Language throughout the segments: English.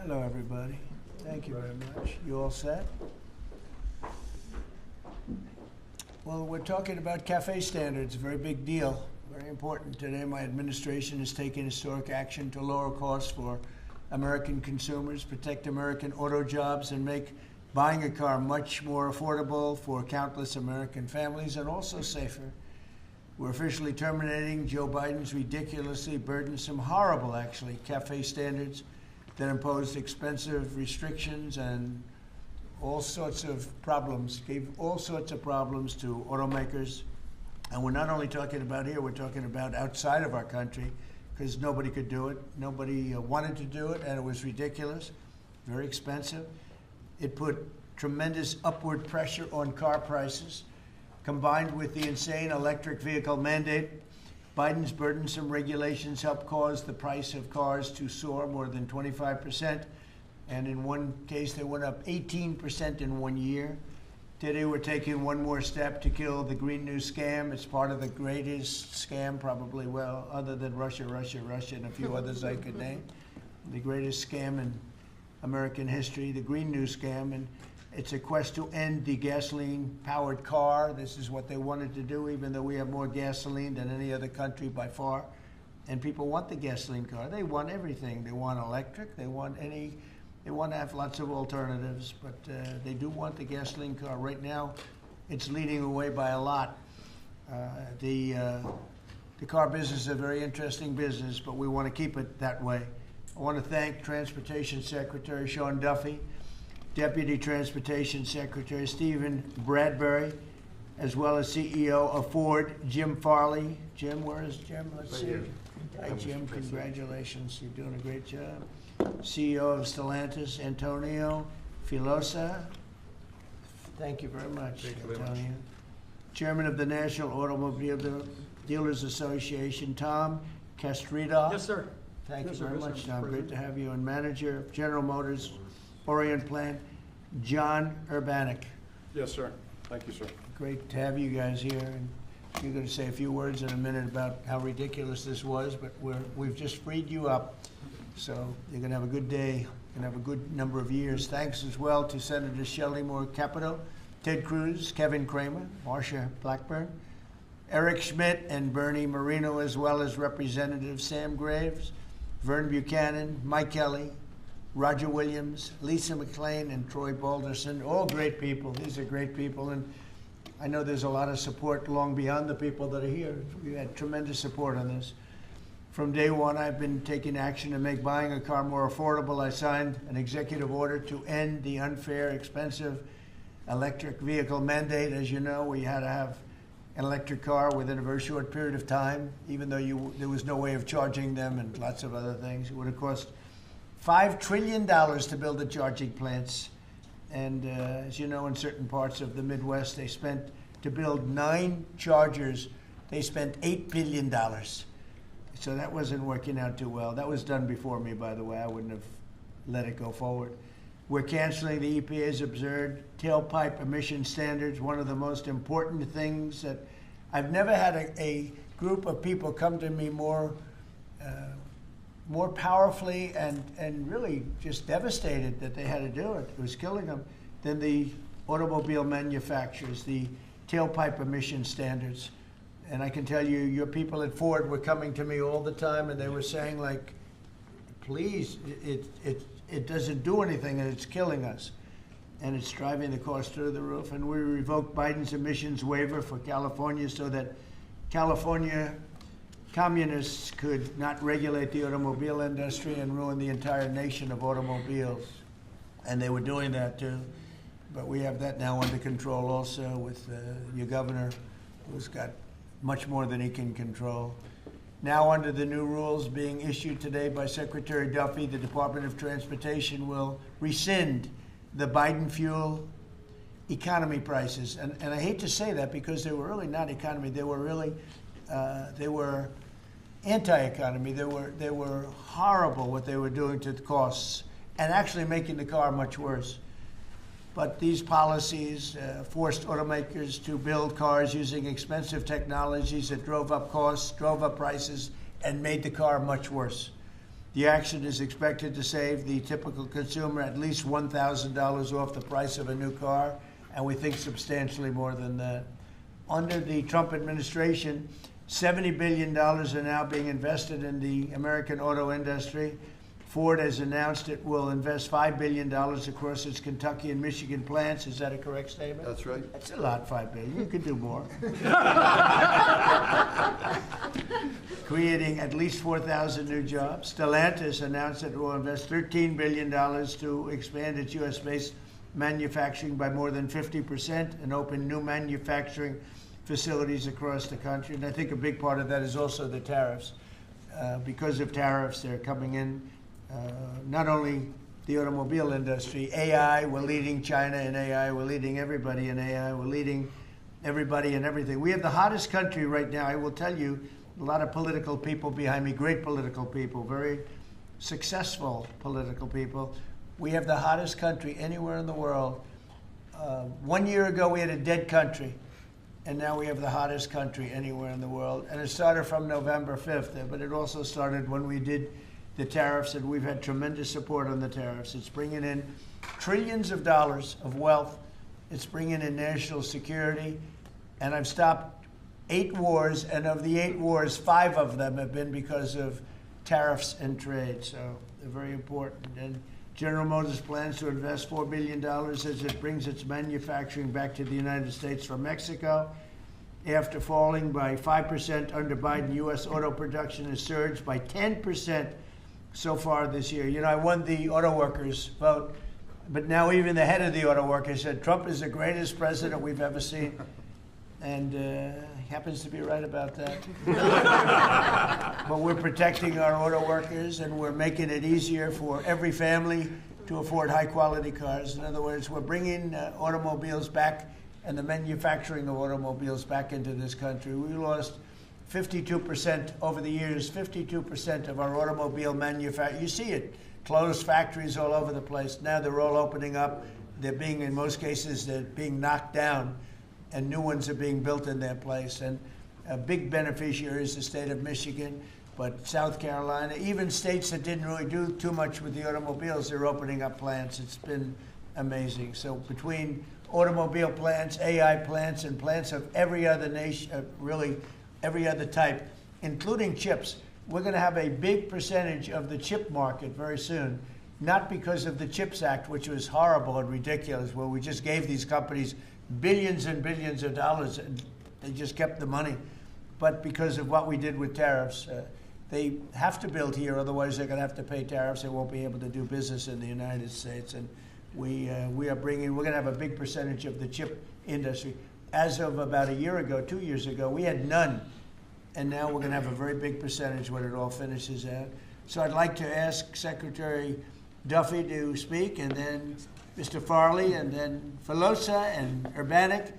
Hello, everybody. Thank you very much. You all set? Well, we're talking about cafe standards, a very big deal, very important. Today, my administration is taking historic action to lower costs for American consumers, protect American auto jobs, and make buying a car much more affordable for countless American families and also safer. We're officially terminating Joe Biden's ridiculously burdensome, horrible, actually, cafe standards that imposed expensive restrictions and all sorts of problems, gave all sorts of problems to automakers. And we're not only talking about here, we're talking about outside of our country, because nobody could do it. Nobody wanted to do it, and it was ridiculous, very expensive. It put tremendous upward pressure on car prices. Combined with the insane electric vehicle mandate, Biden's burdensome regulations helped cause the price of cars to soar more than 25%. And in one case, they went up 18% in 1 year. Today, we're taking one more step to kill the Green New scam. It's part of the greatest scam, probably, well, other than Russia, and a few others I could name. The greatest scam in American history, the Green New scam. And it's a quest to end the gasoline-powered car. This is what they wanted to do, even though we have more gasoline than any other country by far. And people want the gasoline car. They want everything. They want electric. They want to have lots of alternatives, but they do want the gasoline car. Right now, it's leading away by a lot. The car business is a very interesting business, but we want to keep it that way. I want to thank Transportation Secretary Sean Duffy, Deputy Transportation Secretary Stephen Bradbury, as well as CEO of Ford, Jim Farley. Jim, where is Jim? Let's see. Hi, Jim. Congratulations. You're doing a great job. CEO of Stellantis, Antonio Filosa. Thank you very much, Antonio. Chairman of the National Automobile Dealers Association, Tom Castrita. Yes, sir. Thank you very much, Tom. Great to have you. And Manager of General Motors Orient Plant, John Urbanek. Yes, sir. Thank you, sir. Great to have you guys here. And you're going to say a few words in a minute about how ridiculous this was, but we've just freed you up. So you're going to have a good day. You're going to have a good number of years. Thanks as well to Senators Shelley Moore Capito, Ted Cruz, Kevin Cramer, Marsha Blackburn, Eric Schmidt, and Bernie Marino, as well as Representatives Sam Graves, Vern Buchanan, Mike Kelly, Roger Williams, Lisa McClain, and Troy Balderson. All great people. These are great people. And I know there's a lot of support long beyond the people that are here. We had tremendous support on this. From day one, I've been taking action to make buying a car more affordable. I signed an executive order to end the unfair, expensive electric vehicle mandate. As you know, we had to have an electric car within a very short period of time, even though there was no way of charging them and lots of other things. It would have cost $5 trillion to build the charging plants. And as you know, in certain parts of the Midwest, they spent, to build 9 chargers, they spent $8 billion. So that wasn't working out too well. That was done before me, by the way. I wouldn't have let it go forward. We're canceling the EPA's absurd tailpipe emission standards, one of the most important things that I've never had a group of people come to me more powerfully and really just devastated that they had to do it. It was killing them than the automobile manufacturers, the tailpipe emission standards. And I can tell you, your people at Ford were coming to me all the time, and they were saying, like, please, it doesn't do anything, and it's killing us. And it's driving the cost through the roof. And we revoked Biden's emissions waiver for California so that California communists could not regulate the automobile industry and ruin the entire nation of automobiles. And they were doing that, too. But we have that now under control also with your governor, who's got much more than he can control. Now, under the new rules being issued today by Secretary Duffy, the Department of Transportation will rescind the Biden fuel economy prices. And I hate to say that because they were really not economy. They were really, they were anti-economy. They were horrible what they were doing to the costs and actually making the car much worse. But these policies forced automakers to build cars using expensive technologies that drove up costs, drove up prices, and made the car much worse. The action is expected to save the typical consumer at least $1,000 off the price of a new car, and we think substantially more than that. Under the Trump administration, $70 billion are now being invested in the American auto industry. Ford has announced it will invest $5 billion across its Kentucky and Michigan plants. Is that a correct statement? That's right. That's a lot, $5 billion. You could do more. Creating at least 4,000 new jobs. Stellantis announced that it will invest $13 billion to expand its U.S.-based manufacturing by more than 50% and open new manufacturing facilities across the country. And I think a big part of that is also the tariffs. Because of tariffs, they're coming in. Not only the automobile industry, AI, we're leading China in AI, we're leading everybody in AI, we're leading everybody in everything. We have the hottest country right now. I will tell you, a lot of political people behind me, great political people, very successful political people. We have the hottest country anywhere in the world. 1 year ago, we had a dead country, and now we have the hottest country anywhere in the world. And it started from November 5th, but it also started when we did the tariffs, and we've had tremendous support on the tariffs. It's bringing in trillions of dollars of wealth. It's bringing in national security. And I've stopped 8 wars, and of the 8 wars, 5 of them have been because of tariffs and trade. So they're very important. And General Motors plans to invest $4 billion as it brings its manufacturing back to the United States from Mexico. After falling by 5% under Biden, U.S. auto production has surged by 10% so far this year. You know, I won the auto workers vote, but now even the head of the auto workers said Trump is the greatest president we've ever seen. And he happens to be right about that. But we're protecting our auto workers, and we're making it easier for every family to afford high-quality cars. In other words, we're bringing automobiles back and the manufacturing of automobiles back into this country. We lost 52% over the years, 52% of our automobile manufacturing. You see it, closed factories all over the place. Now they're all opening up. They're being, in most cases, they're being knocked down, and new ones are being built in their place. And a big beneficiary is the state of Michigan, but South Carolina, even states that didn't really do too much with the automobiles, they're opening up plants. It's been amazing. So between automobile plants, AI plants, and plants of every other nation, really every other type, including chips, we're going to have a big percentage of the chip market very soon, not because of the CHIPS Act, which was horrible and ridiculous, where we just gave these companies billions and billions of dollars and they just kept the money, but because of what we did with tariffs. They have to build here, otherwise they're going to have to pay tariffs. They won't be able to do business in the United States. And we're going to have a big percentage of the chip industry. As of about a year ago, 2 years ago, we had none. And now we're going to have a very big percentage when it all finishes out. So I'd like to ask Secretary Duffy to speak, and then Mr. Farley, and then Filosa, and Urbanik,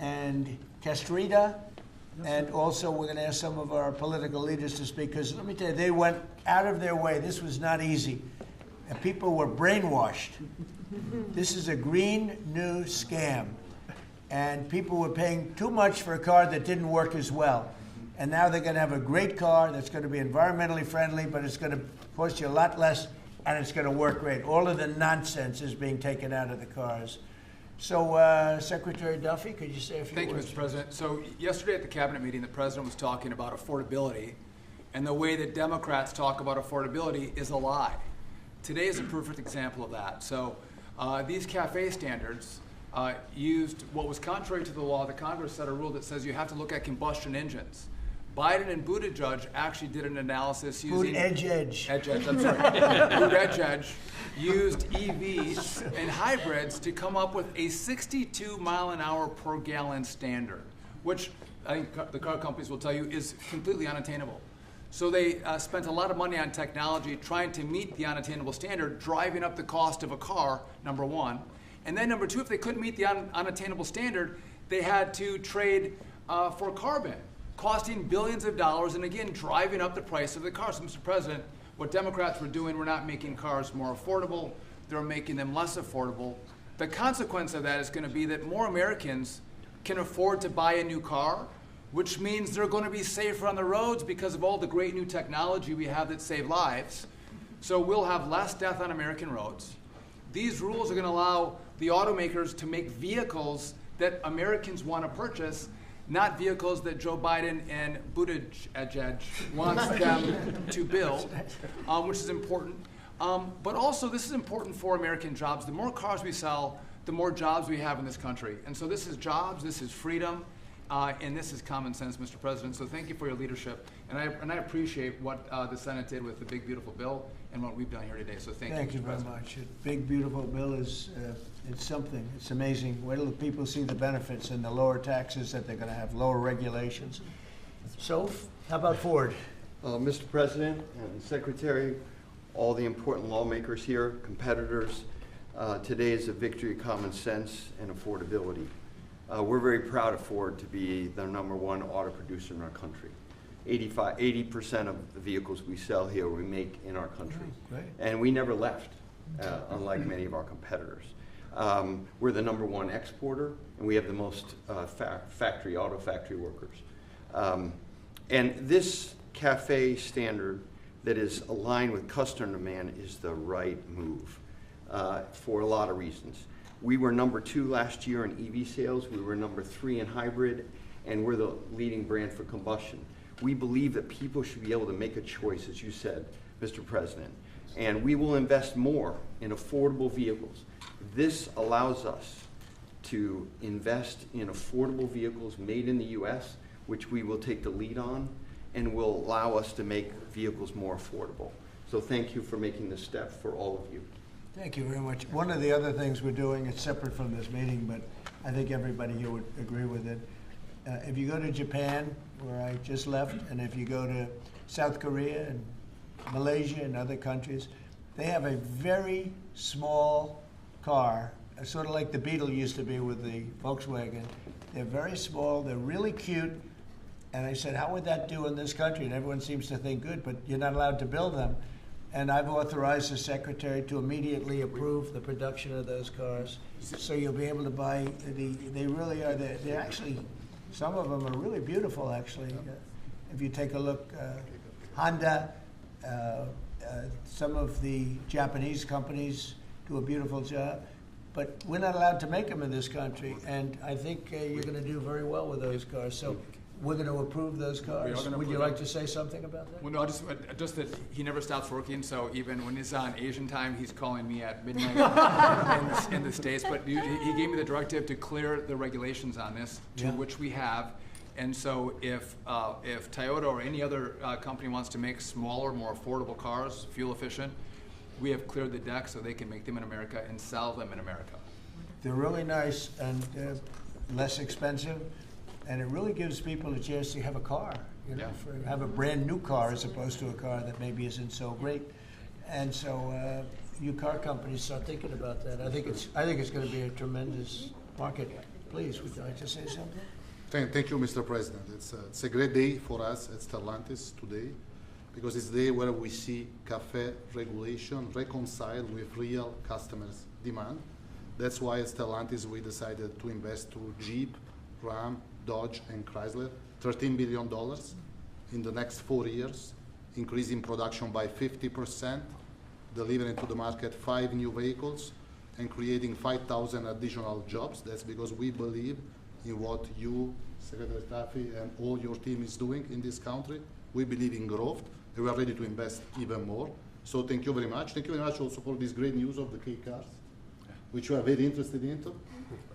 and Castrita. And also we're going to ask some of our political leaders to speak, because let me tell you, they went out of their way. This was not easy. And people were brainwashed. This is a green new scam. And people were paying too much for a car that didn't work as well. And now they're going to have a great car that's going to be environmentally friendly, but it's going to cost you a lot less, and it's going to work great. All of the nonsense is being taken out of the cars. So, Secretary Duffy, could you say a few words? Thank you, Mr. President. So yesterday at the cabinet meeting, the president was talking about affordability, and the way that Democrats talk about affordability is a lie. Today is a perfect example of that. So these CAFE standards used what was contrary to the law. The Congress set a rule that says you have to look at combustion engines. Biden and Buttigieg actually did an analysis using... Buttigieg, I'm sorry. Buttigieg used EVs and hybrids to come up with a 62 mile an hour per gallon standard, which I think the car companies will tell you is completely unattainable. So they spent a lot of money on technology trying to meet the unattainable standard, driving up the cost of a car, number one. And then number two, if they couldn't meet the unattainable standard, they had to trade for carbon, costing billions of dollars, and again, driving up the price of the cars. So, Mr. President, what Democrats were doing were not making cars more affordable, they're making them less affordable. The consequence of that is going to be that more Americans can afford to buy a new car, which means they're going to be safer on the roads because of all the great new technology we have that save lives. So we'll have less death on American roads. These rules are going to allow the automakers to make vehicles that Americans want to purchase, not vehicles that Joe Biden and Buttigieg wants them to build, which is important. But also, this is important for American jobs. The more cars we sell, the more jobs we have in this country. And so this is jobs, this is freedom, and this is common sense, Mr. President. So thank you for your leadership. And I appreciate what the Senate did with the big, beautiful bill and what we've done here today. So thank you, Thank you Mr. very President. much. A big, beautiful bill is it's something. It's amazing. Wait till the people see the benefits and the lower taxes that they're going to have, lower regulations. So, how about Ford? Mr. President and Secretary, all the important lawmakers here, competitors, today is a victory of common sense and affordability. We're very proud of Ford to be the #1 auto producer in our country. 80% of the vehicles we sell here we make in our country. Oh, great. And we never left, unlike many of our competitors. We're the #1 exporter, and we have the most auto factory workers. And this CAFE standard that is aligned with customer demand is the right move for a lot of reasons. We were #2 last year in EV sales, we were #3 in hybrid, and we're the leading brand for combustion. We believe that people should be able to make a choice, as you said, Mr. President, and we will invest more in affordable vehicles. This allows us to invest in affordable vehicles made in the U.S., which we will take the lead on, and will allow us to make vehicles more affordable. So thank you for making this step for all of you. Thank you very much. One of the other things we're doing, it's separate from this meeting, but I think everybody here would agree with it. If you go to Japan, where I just left, and if you go to South Korea and Malaysia and other countries, they have a very small car, sort of like the Beetle used to be with the Volkswagen. They're very small, they're really cute, and I said, how would that do in this country? And everyone seems to think good, but you're not allowed to build them. And I've authorized the Secretary to immediately approve the production of those cars. So you'll be able to buy, they really are, they're actually, some of them are really beautiful, actually. If you take a look, Honda, some of the Japanese companies do a beautiful job. But we're not allowed to make them in this country, and I think you're going to do very well with those cars. So we're going to approve those cars. Would you like to say something about that? Well, no, just that he never stops working, so even when he's on Asian time, he's calling me at midnight in the States. But he gave me the directive to clear the regulations on this, to which we have. And so if Toyota or any other company wants to make smaller, more affordable cars, fuel efficient, we have cleared the deck so they can make them in America and sell them in America. They're really nice and less expensive, and it really gives people a chance to have a car, you know, have a brand new car as opposed to a car that maybe isn't so great. And so you car companies start thinking about that. I think it's going to be a tremendous market. Please, would you like to say something? Thank you, Mr. President. It's a great day for us at Stellantis today, because it's the day where we see CAFE regulation reconciled with real customers' demand. That's why at Stellantis we decided to invest to Jeep, Ram, Dodge, and Chrysler $13 billion in the next 4 years, increasing production by 50%, delivering to the market 5 new vehicles, and creating 5,000 additional jobs. That's because we believe in what you, Secretary Duffy, and all your team is doing in this country. We believe in growth, and we are ready to invest even more. So thank you very much. Thank you very much also for this great news of the K cars, which we are very interested into.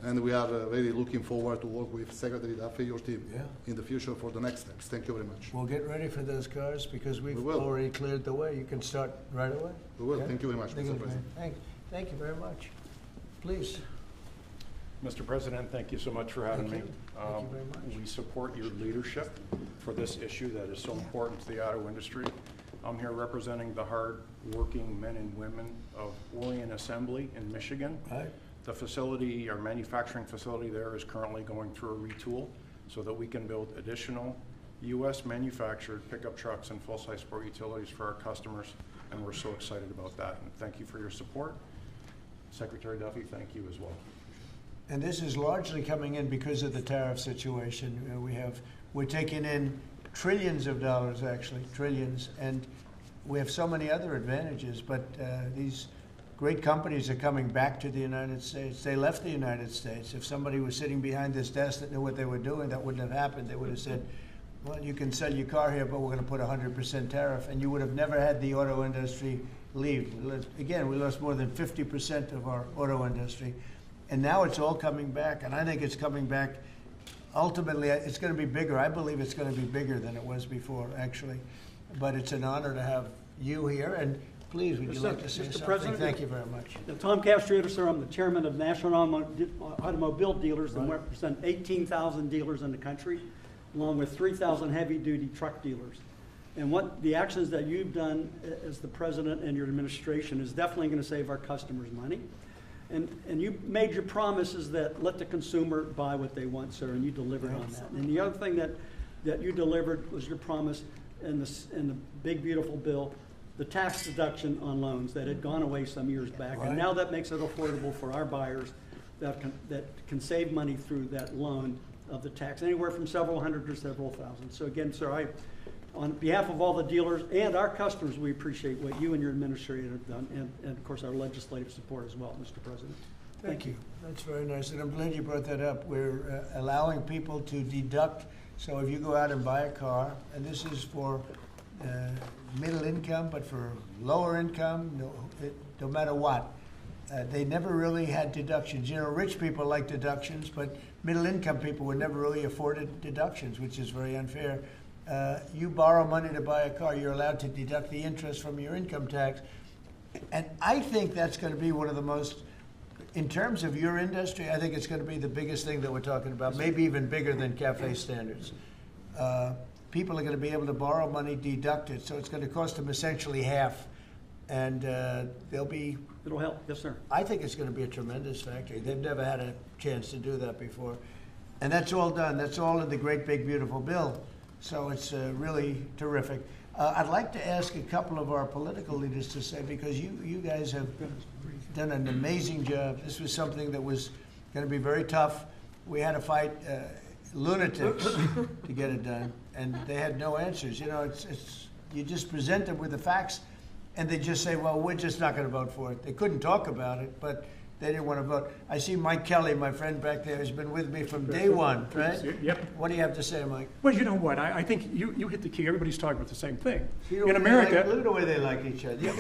And we are very looking forward to work with Secretary Duffy, your team, in the future for the next steps. Thank you very much. We'll get ready for those cars because we've already cleared the way. You can start right away. We will. Thank you very much, Mr. President. Thank you very much. Please. Mr. President, thank you so much for having me. Thank you very much. We support your leadership for this issue that is so important to the auto industry. I'm here representing the hard-working men and women of Orion Assembly in Michigan. Right. The facility, our manufacturing facility there, is currently going through a retool so that we can build additional U.S. manufactured pickup trucks and full-size sport utilities for our customers, and we're so excited about that. And thank you for your support. Secretary Duffy, thank you as well. And this is largely coming in because of the tariff situation. We're taking in trillions of dollars, actually, trillions, and we have so many other advantages, but these great companies are coming back to the United States. They left the United States. If somebody was sitting behind this desk that knew what they were doing, that wouldn't have happened. They would have said, well, you can sell your car here, but we're going to put 100% tariff, and you would have never had the auto industry leave. We lost more than 50% of our auto industry, and now it's all coming back, and I think it's coming back. Ultimately, it's going to be bigger. I believe it's going to be bigger than it was before, actually. But it's an honor to have you here, and please, would you like to say Mr. something? President, Thank you very much. Tom Castriota, sir. I'm the chairman of National Automobile Dealers, and represent 18,000 dealers in the country, along with 3,000 heavy-duty truck dealers. And what the actions that you've done as the president and your administration is definitely going to save our customers money. And you made your promises that let the consumer buy what they want, sir, and you delivered on that. And the other thing that you delivered was your promise in the big, beautiful bill, the tax deduction on loans that had gone away some years back. Right. And now that makes it affordable for our buyers that can save money through that loan of the tax, anywhere from several hundred to several thousand. So again, sir, on behalf of all the dealers and our customers, we appreciate what you and your administration have done, and of course our legislative support as well, Mr. President. Thank you. That's very nice, and I'm glad you brought that up. We're allowing people to deduct. So if you go out and buy a car, and this is for middle income, but for lower income, no matter what, they never really had deductions. You know, rich people like deductions, but middle income people were never really afforded deductions, which is very unfair. You borrow money to buy a car, you're allowed to deduct the interest from your income tax. And I think that's going to be one of the most, in terms of your industry, I think it's going to be the biggest thing that we're talking about, maybe even bigger than CAFE standards. People are going to be able to borrow money, deduct it, so it's going to cost them essentially half. And It'll help, yes, sir. I think it's going to be a tremendous factory. They've never had a chance to do that before. And that's all done. That's all in the great, big, beautiful bill. So it's really terrific. I'd like to ask a couple of our political leaders to say, because you guys have done an amazing job. This was something that was going to be very tough. We had to fight lunatics to get it done, and they had no answers. You know, you just present them with the facts, and they just say, well, we're just not going to vote for it. They couldn't talk about it, but they didn't want to vote. I see Mike Kelly, my friend back there, has been with me from day one, right? Yep. What do you have to say, Mike? Well, you know what? I think you hit the key. Everybody's talking about the same thing. You In America, look at the way they like each other. You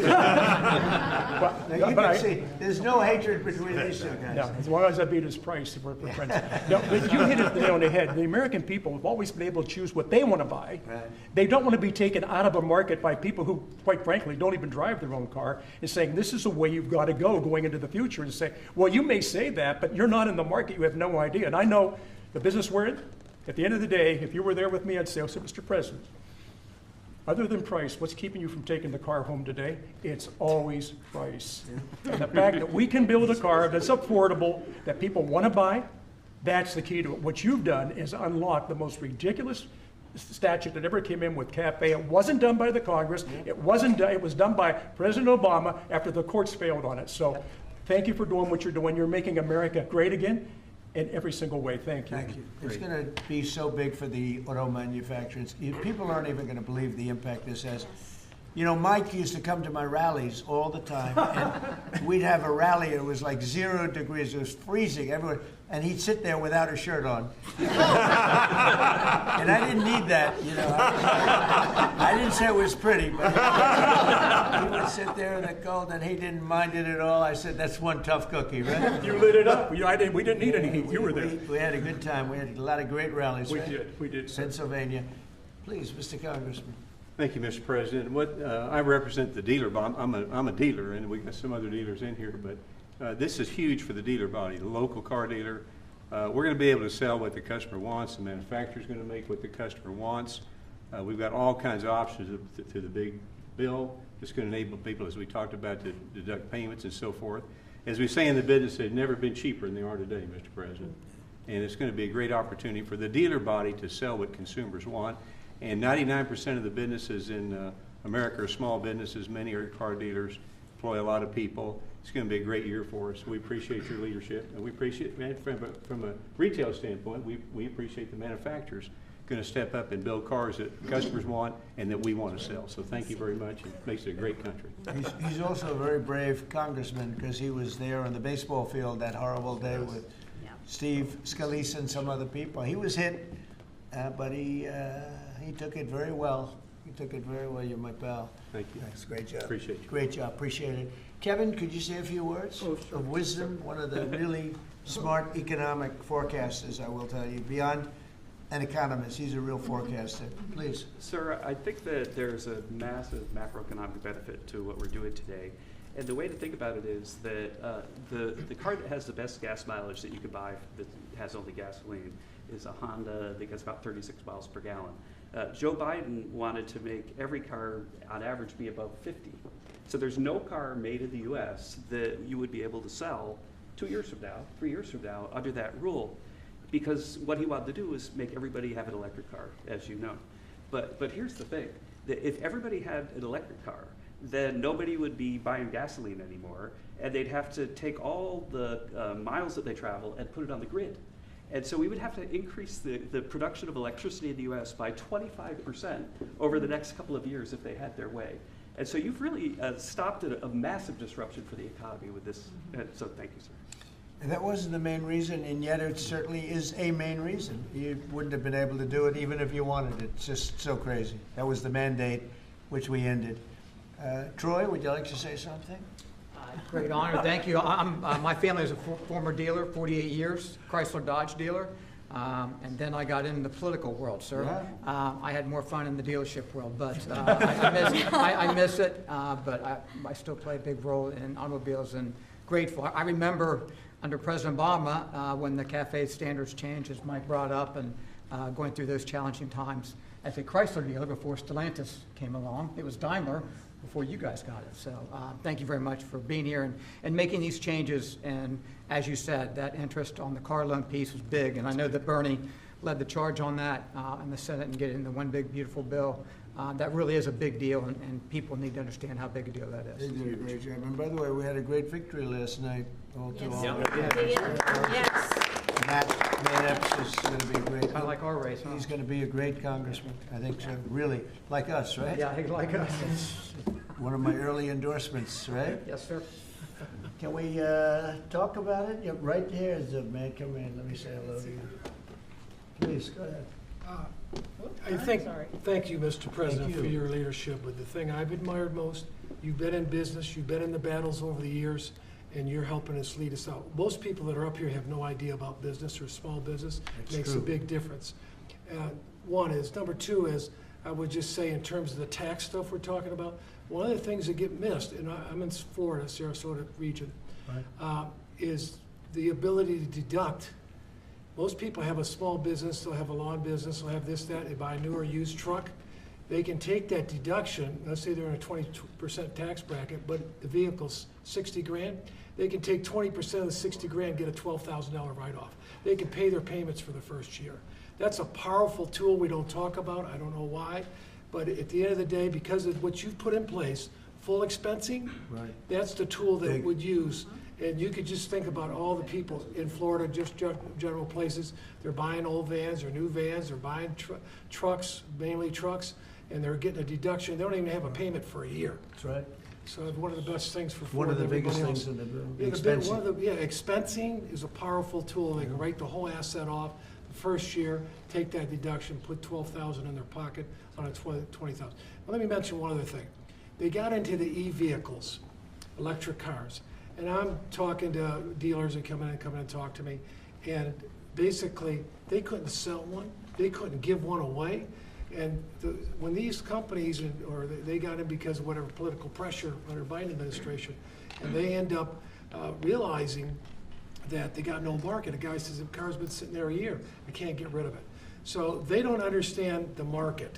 can see, there's no hatred between these two guys. no, as long as I beat his price, we're friends. No, but you hit it nail on the head. The American people have always been able to choose what they want to buy. Right. They don't want to be taken out of a market by people who, quite frankly, don't even drive their own car, and saying this is the way you've got to go going into the future, and say, well, you may say that, but you're not in the market. You have no idea. And I know the business we're in. At the end of the day, if you were there with me, I'd say, Mr. President, other than price, what's keeping you from taking the car home today? It's always price. Yeah. And the fact that we can build a car that's affordable, that people want to buy, that's the key to it. What you've done is unlock the most ridiculous statute that ever came in with CAFE. It wasn't done by the Congress. It wasn't done. It was done by President Obama after the courts failed on it. So thank you for doing what you're doing. You're making America great again in every single way. Thank you. Thank you. It's going to be so big for the auto manufacturers. People aren't even going to believe the impact this has. You know, Mike used to come to my rallies all the time, and we'd have a rally. It was like 0 degrees. It was freezing everywhere, and he'd sit there without a shirt on. And I didn't need that, you know. I didn't say it was pretty, but he would sit there in the cold, and he didn't mind it at all. I said, "That's one tough cookie, right?" You lit it up. We didn't need any heat. You were there. We had a good time. We had a lot of great rallies. We right? did. We did. Pennsylvania. Please, Mr. Congressman. Thank you, Mr. President. I represent the dealer, but I'm a dealer, and we got some other dealers in here. But this is huge for the dealer body, the local car dealer. We're going to be able to sell what the customer wants. The manufacturer's going to make what the customer wants. We've got all kinds of options to the big bill. It's going to enable people, as we talked about, to deduct payments and so forth. As we say in the business, they've never been cheaper than they are today, Mr. President. And it's going to be a great opportunity for the dealer body to sell what consumers want. And 99% of the businesses in America are small businesses. Many are car dealers, employ a lot of people. It's going to be a great year for us. We appreciate your leadership, and we appreciate, from a retail standpoint, we appreciate the manufacturers going to step up and build cars that customers want and that we want to sell. So thank you very much. It makes it a great country. He's also a very brave congressman because he was there on the baseball field that horrible day with Steve Scalise and some other people. He was hit, but he took it very well. He took it very well. You're my pal. Thank you. Thanks. Great job. Appreciate you. Great job. Appreciate it. Kevin, could you say a few words of wisdom? One of the really smart economic forecasters, I will tell you, beyond an economist. He's a real forecaster. Please. Sir, I think that there's a massive macroeconomic benefit to what we're doing today. And the way to think about it is that the car that has the best gas mileage that you could buy that has only gasoline is a Honda that gets about 36 miles per gallon. Joe Biden wanted to make every car on average be above 50. So there's no car made in the U.S. that you would be able to sell 2 years from now, 3 years from now under that rule. Because what he wanted to do is make everybody have an electric car, as you know. But here's the thing, that if everybody had an electric car, then nobody would be buying gasoline anymore, and they'd have to take all the miles that they travel and put it on the grid. And so we would have to increase the production of electricity in the U.S. by 25% over the next couple of years if they had their way. And so you've really stopped a massive disruption for the economy with this. So thank you, sir. And that wasn't the main reason, and yet it certainly is a main reason. You wouldn't have been able to do it even if you wanted it. It's just so crazy. That was the mandate, which we ended. Troy, would you like to say something? Great honor, thank you. My family is a former dealer, 48 years, Chrysler Dodge dealer. And then I got into the political world, sir. Yeah. I had more fun in the dealership world, but I miss it. But I still play a big role in automobiles and grateful. I remember under President Obama when the CAFE standards changed, as Mike brought up, and going through those challenging times as a Chrysler dealer before Stellantis came along. It was Daimler before you guys got it. So thank you very much for being here and making these changes. And as you said, that interest on the car loan piece was big. And I know that Bernie led the charge on that in the Senate and get it into one big, beautiful bill. That really is a big deal, and people need to understand how big a deal that is. They did a great job. And by the way, we had a great victory last night. All to all. Yes. Matt Epps is going to be great. Kind of like our race, huh? He's going to be a great congressman. I think so. Really, like us, right? Yeah, he's like us. One of my early endorsements, right? Yes, sir. Can we talk about it? Yeah, right here is the man. Come in. Let me say hello to you. Please, go ahead. Thank you, Mr. President, Thank you. for your leadership. But the thing I've admired most, you've been in business, you've been in the battles over the years, and you're helping us lead us out. Most people that are up here have no idea about business or small business. That's It makes true. a big difference. One is. Number two is, I would just say in terms of the tax stuff we're talking about, one of the things that get missed, and I'm in Florida, Sarasota region, is the ability to deduct. Most people have a small business, they'll have a lawn business, they'll have this, that, they buy a new or used truck. They can take that deduction, let's say they're in a 20% tax bracket, but the vehicle's 60 grand, they can take 20% of the 60 grand, get a $12,000 write-off. They can pay their payments for the first year. That's a powerful tool we don't talk about, I don't know why, but at the end of the day, because of what you've put in place, full expensing, Right. that's the tool that Big. would use. And you could just think about all the people in Florida, just general places, they're buying old vans or new vans, they're buying trucks, mainly trucks, and they're getting a deduction. They don't even have a payment for a year. That's right. So it's one of the best things for One Florida. of the and everybody biggest things else. in the bill. Yeah, expensing is a powerful tool. They can write the whole asset off the first year, take that deduction, put $12,000 in their pocket on a $20,000. Well, let me mention one other thing. They got into the e-vehicles, electric cars. And I'm talking to dealers that come in and talk to me, and basically they couldn't sell one, they couldn't give one away, and when these companies or they got in because of whatever political pressure under Biden administration, and they end up realizing that they got no market. A guy says the car's been sitting there a year, I can't get rid of it. So they don't understand the market.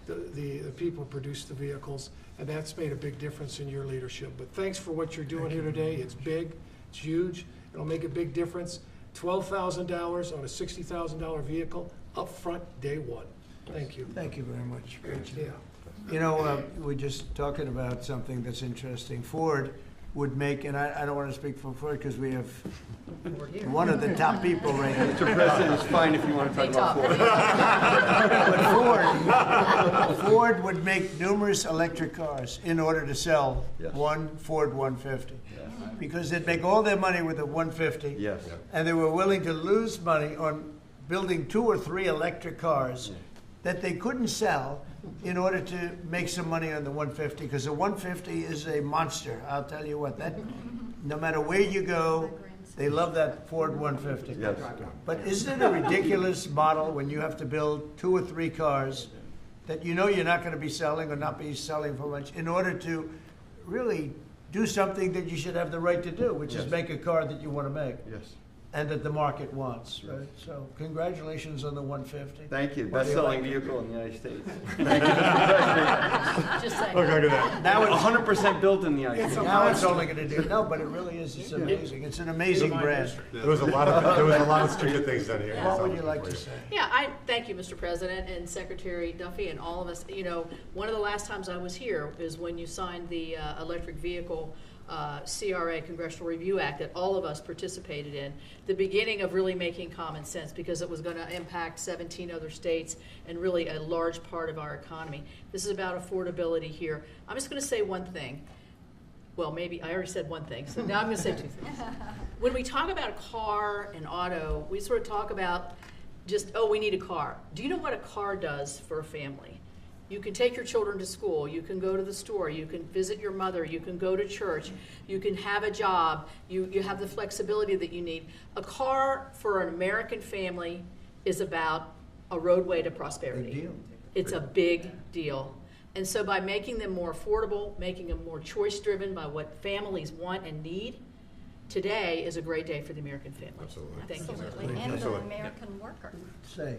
The people who produce the vehicles, and that's made a big difference in your leadership. But thanks for what you're doing here today. It's big, it's huge, it'll make a big difference. $12,000 on a $60,000 vehicle, up front, day one. Thank you. Thank you very much. Great job. Yeah. You know, we're just talking about something that's interesting. Ford would make, and I don't want to speak for Ford because we have one of the top people right here. Mr. President, it's fine if you want to talk about Ford. But Ford would make numerous electric cars in order to sell Yes. one Ford 150. Because they'd make all their money with the 150. Yes. And they were willing to lose money on building 2 or 3 electric cars that they couldn't sell in order to make some money on the 150. Because the 150 is a monster. I'll tell you what, that no matter where you go, they love that Ford 150. Yes. But isn't it a ridiculous model when you have to build 2 or 3 cars that you know you're not going to be selling or not be selling for much in order to really do something that you should have the right to do, which is Yes. make a car that you want to make Yes. and that the market wants, right? So congratulations on the 150. Thank you. What do you Best-selling like? vehicle in the United States. Thank you, Mr. President. Just saying. Now it's 100% built in the United States. now it's only going to do no, but it really is. It's amazing. It's an amazing brand. There was a lot of stupid things done here. What would you like to say? Yeah, I thank you, Mr. President, and Secretary Duffy, and all of us. You know, one of the last times I was here is when you signed the electric vehicle CRA, Congressional Review Act, that all of us participated in. The beginning of really making common sense, because it was going to impact 17 other states and really a large part of our economy. This is about affordability here. I'm just going to say one thing. Well, maybe I already said one thing, so now I'm going to say 2 things. When we talk about a car and auto, we sort of talk about just, oh, we need a car. Do you know what a car does for a family? You can take your children to school, you can go to the store, you can visit your mother, you can go to church, you can have a job, you have the flexibility that you need. A car for an American family is about a roadway to prosperity. Big deal. It's a big deal. And so by making them more affordable, making them more choice-driven by what families want and need, today is a great day for the American family. Absolutely. Thank you. Absolutely, and the Absolutely. American worker. Say.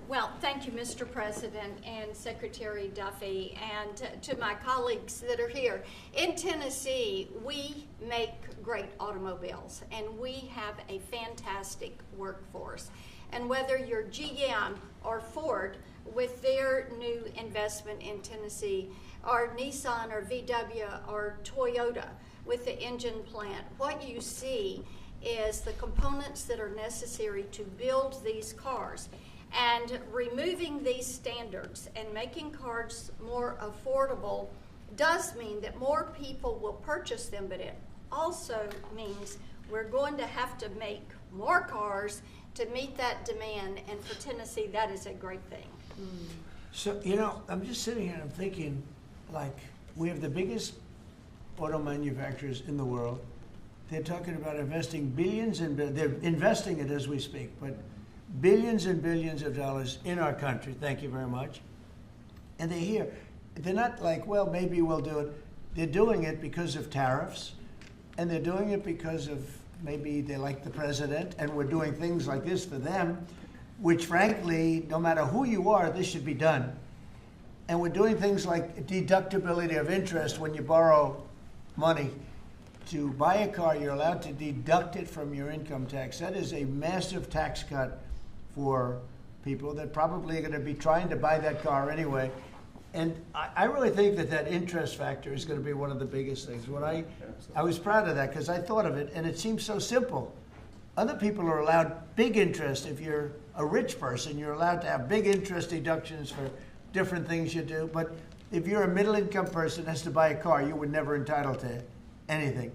Well, thank you, Mr. President and Secretary Duffy, and to my colleagues that are here. In Tennessee, we make great automobiles, and we have a fantastic workforce. And whether you're GM or Ford with their new investment in Tennessee, or Nissan or VW or Toyota with the engine plant, what you see is the components that are necessary to build these cars. And removing these standards and making cars more affordable does mean that more people will purchase them, but it also means we're going to have to make more cars to meet that demand, and for Tennessee, that is a great thing. So, you know, I'm just sitting here and I'm thinking, like, we have the biggest auto manufacturers in the world. They're talking about investing billions and they're investing it as we speak, but billions and billions of dollars in our country. Thank you very much. And they're here. They're not like, well, maybe we'll do it. They're doing it because of tariffs, and they're doing it because of maybe they like the president, and we're doing things like this for them, which frankly, no matter who you are, this should be done. And we're doing things like deductibility of interest. When you borrow money to buy a car, you're allowed to deduct it from your income tax. That is a massive tax cut for people that probably are going to be trying to buy that car anyway. And I really think that that interest factor is going to be one of the biggest things. When I was proud of that because I thought of it, and it seems so simple. Other people are allowed big interest. If you're a rich person, you're allowed to have big interest deductions for different things you do. But if you're a middle-income person that has to buy a car, you were never entitled to anything.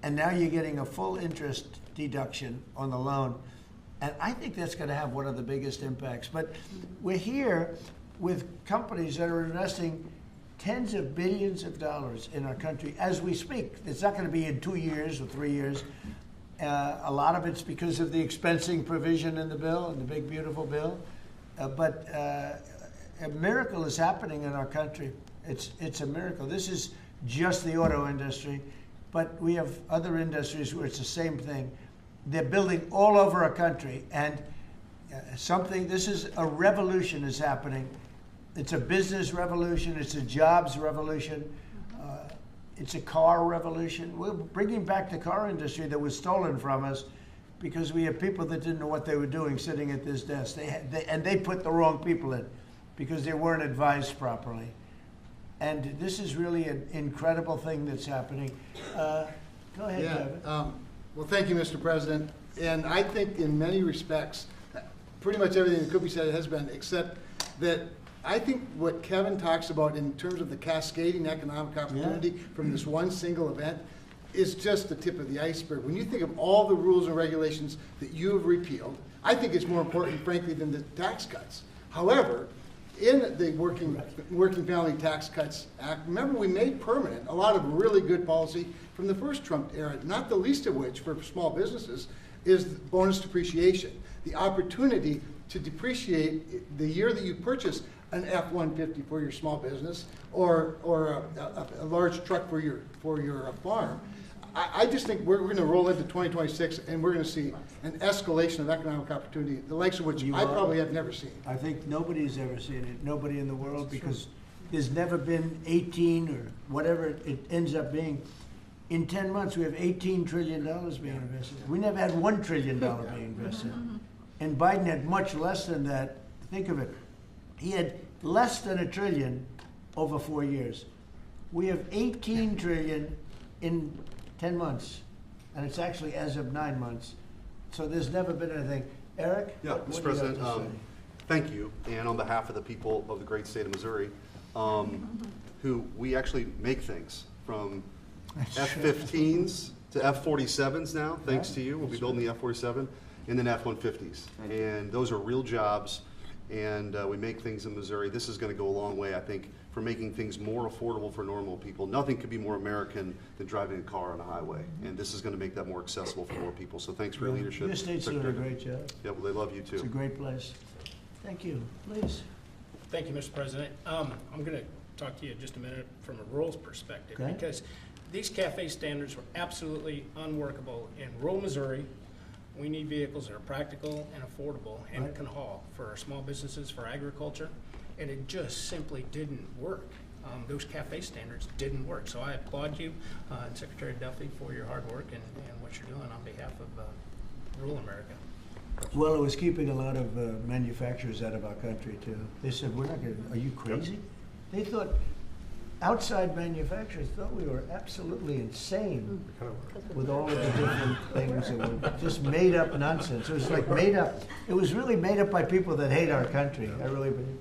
And now you're getting a full interest deduction on the loan. And I think that's going to have one of the biggest impacts. But we're here with companies that are investing tens of billions of dollars in our country as we speak. It's not going to be in 2 years or 3 years. A lot of it's because of the expensing provision in the bill, in the big, beautiful bill. But a miracle is happening in our country. It's a miracle. This is just the auto industry, but we have other industries where it's the same thing. They're building all over our country, and this is a revolution is happening. It's a business revolution. It's a jobs revolution. It's a car revolution. We're bringing back the car industry that was stolen from us because we have people that didn't know what they were doing sitting at this desk. They put the wrong people in because they weren't advised properly. And this is really an incredible thing that's happening. Go ahead, Kevin. Well, thank you, Mr. President. And I think in many respects, pretty much everything that could be said has been, except that I think what Kevin talks about in terms of the cascading economic opportunity from this one single event is just the tip of the iceberg. When you think of all the rules and regulations that you have repealed, I think it's more important, frankly, than the tax cuts. However, in the Working Family Tax Cuts Act, remember we made permanent a lot of really good policy from the first Trump era, not the least of which for small businesses is bonus depreciation. The opportunity to depreciate the year that you purchase an F-150 for your small business or a large truck for your farm. I just think we're going to roll into 2026 and we're going to see an escalation of economic opportunity, the likes of which I probably have never seen. I think nobody's ever seen it, nobody in the world, because there's never been 18 or whatever it ends up being. In 10 months, we have $18 trillion being invested. We never had $1 trillion being invested. And Biden had much less than that. Think of it. He had less than $1 trillion over 4 years. We have $18 trillion in 10 months, and it's actually as of 9 months. So there's never been anything. Eric? Yeah, Mr. President, thank you. And on behalf of the people of the great state of Missouri, who we actually make things from F-15s to F-47s now, thanks to you. We'll be building the F-47 and then F-150s. And those are real jobs, and we make things in Missouri. This is going to go a long way, I think, for making things more affordable for normal people. Nothing could be more American than driving a car on a highway, and this is going to make that more accessible for more people. So thanks for your leadership. Your state's doing a great job. Yeah, well, they love you too. It's a great place. Thank you. Please. Thank you, Mr. President. I'm going to talk to you just a minute from a rural perspective, Okay. because these CAFE standards were absolutely unworkable in rural Missouri. We need vehicles that are practical and affordable and can haul for our small businesses, for agriculture, and it just simply didn't work. Those CAFE standards didn't work. So I applaud you and Secretary Duffy for your hard work and what you're doing on behalf of rural America. Well, it was keeping a lot of manufacturers out of our country, too. They said, we're not going to, are you crazy? They thought, outside manufacturers thought we were absolutely insane with all of the different things that were just made up nonsense. It was like made up. It was really made up by people that hate our country. I really believe.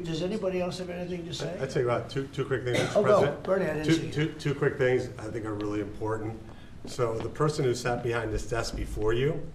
Does anybody else have anything to say? I'd say about two quick things, Mr. Oh, President. go. Bernie, I didn't see Two quick things I think are really important. So the person who sat behind this desk before you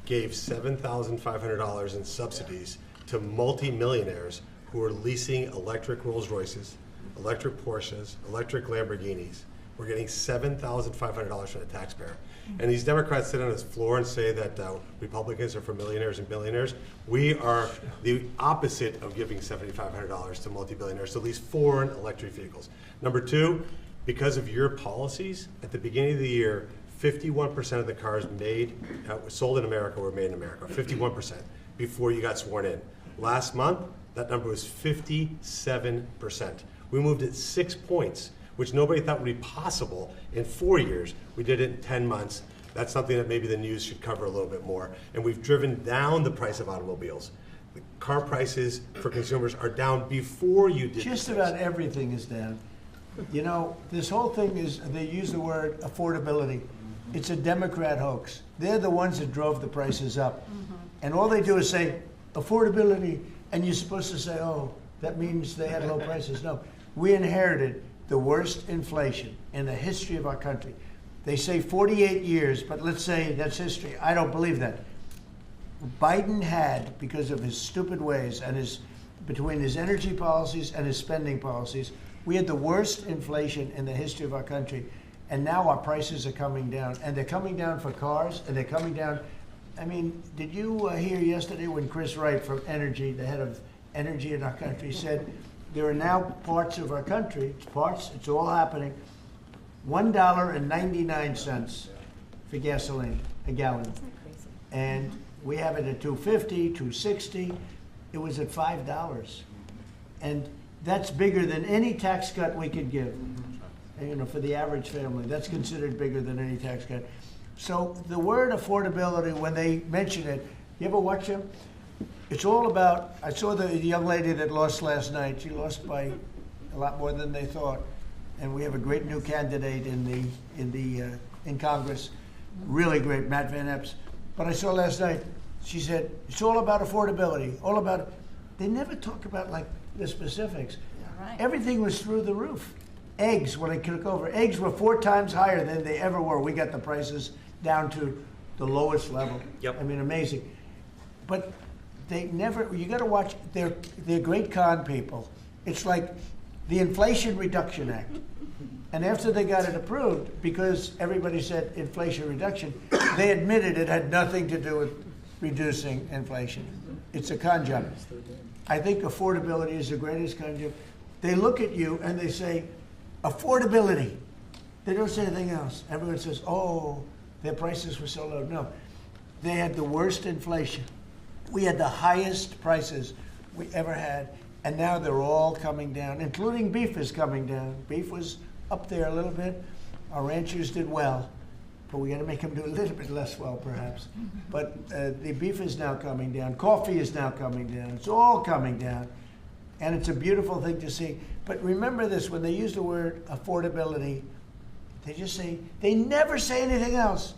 gave $7,500 in subsidies to multi-millionaires who are leasing electric Rolls Royces, electric Porsches, electric Lamborghinis. We're getting $7,500 from the taxpayer. And these Democrats sit on this floor and say that Republicans are for millionaires and billionaires. We are the opposite of giving $7,500 to multi-billionaires to lease foreign electric vehicles. Number two, because of your policies, at the beginning of the year, 51% of the cars sold in America were made in America, 51%, before you got sworn in. Last month, that number was 57%. We moved it 6 points, which nobody thought would be possible in 4 years. We did it in 10 months. That's something that maybe the news should cover a little bit more. And we've driven down the price of automobiles. The car prices for consumers are down before you did Just about everything is down. You know, this whole thing is, they use the word affordability. It's a Democrat hoax. They're the ones that drove the prices up. And all they do is say, affordability, and you're supposed to say, oh, that means they had low prices. No, we inherited the worst inflation in the history of our country. They say 48 years, but let's say that's history. I don't believe that. Biden had, because of his stupid ways and between his energy policies and his spending policies, we had the worst inflation in the history of our country. And now our prices are coming down. And they're coming down for cars, and they're coming down. I mean, did you hear yesterday when Chris Wright from Energy, the head of energy in our country, said there are now parts of our country, it's all happening, $1.99 for gasoline, a gallon. And we have it at $2.50, $2.60. It was at $5. And that's bigger than any tax cut we could give. You know, for the average family, that's considered bigger than any tax cut. So the word affordability, when they mention it, you ever watch them? It's all about, I saw the young lady that lost last night. She lost by a lot more than they thought. And we have a great new candidate in Congress. really great, Matt Van Epps. But I saw last night, she said, it's all about affordability, all about, they never talk about like the specifics. Right. Everything was through the roof. Eggs, when I took over, eggs were 4 times higher than they ever were. We got the prices down to the lowest level. Yep. I mean, amazing. But they never, you got to watch, they're great con people. It's like the Inflation Reduction Act. And after they got it approved, because everybody said inflation reduction, they admitted it had nothing to do with reducing inflation. It's a con job. I think affordability is the greatest con job. They look at you and they say, affordability. They don't say anything else. Everyone says, oh, their prices were so low. No, they had the worst inflation. We had the highest prices we ever had, and now they're all coming down, including beef is coming down. Beef was up there a little bit. Our ranchers did well, but we got to make them do a little bit less well, perhaps. But the beef is now coming down. Coffee is now coming down. It's all coming down, and it's a beautiful thing to see. But remember this, when they use the word affordability, they just say, they never say anything else.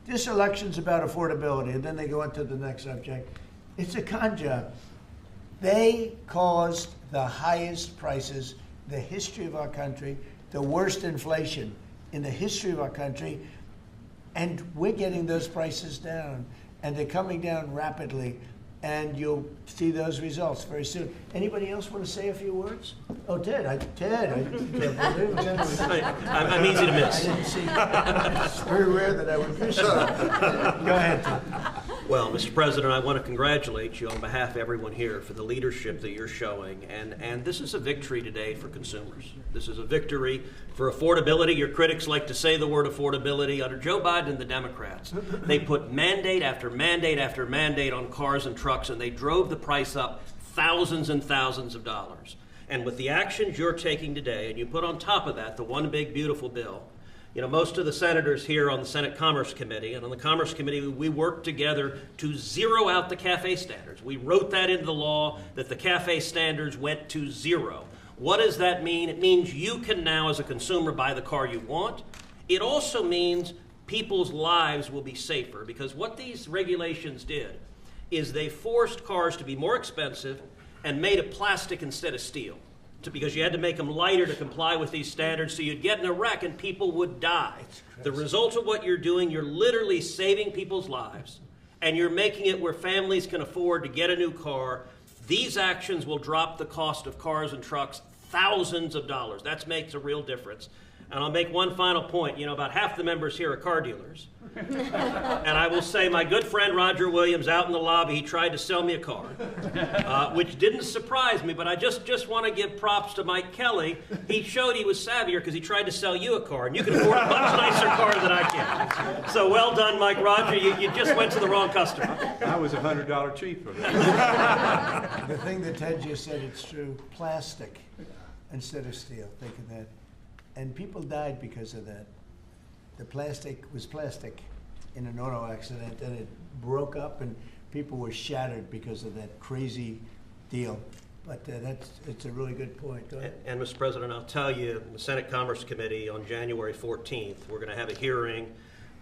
This election's about affordability, and then they go into the next subject. It's a con job. They caused the highest prices in the history of our country, the worst inflation in the history of our country, and we're getting those prices down, and they're coming down rapidly, and you'll see those results very soon. Anybody else want to say a few words? Oh, Ted, I can't believe it. I'm easy to miss. I didn't see. It's very rare that I would miss it. Go ahead, Ted. Well, Mr. President, I want to congratulate you on behalf of everyone here for the leadership that you're showing. And this is a victory today for consumers. This is a victory for affordability. Your critics like to say the word affordability. Under Joe Biden and the Democrats, they put mandate after mandate after mandate on cars and trucks, and they drove the price up thousands and thousands of dollars. And with the actions you're taking today, and you put on top of that the one big beautiful bill, you know, most of the senators here on the Senate Commerce Committee, and on the Commerce Committee, we worked together to zero out the CAFE standards. We wrote that into the law that the CAFE standards went to zero. What does that mean? It means you can now, as a consumer, buy the car you want. It also means people's lives will be safer, because what these regulations did is they forced cars to be more expensive and made of plastic instead of steel, because you had to make them lighter to comply with these standards, so you'd get in a wreck and people would die. The result of what you're doing, you're literally saving people's lives, and you're making it where families can afford to get a new car. These actions will drop the cost of cars and trucks thousands of dollars. That makes a real difference. And I'll make one final point. You know, about half the members here are car dealers. And I will say my good friend Roger Williams out in the lobby, he tried to sell me a car, which didn't surprise me, but I just want to give props to Mike Kelly. He showed he was savvier because he tried to sell you a car, and you can afford a much nicer car than I can. So well done, Mike Roger. You just went to the wrong customer. I was $100 cheaper. The thing that Ted just said, it's true. Plastic instead of steel. Think of that. And people died because of that. The plastic was plastic in an auto accident, and it broke up, and people were shattered because of that crazy deal. But it's a really good point. Go ahead. And Mr. President, I'll tell you, the Senate Commerce Committee on January 14th, we're going to have a hearing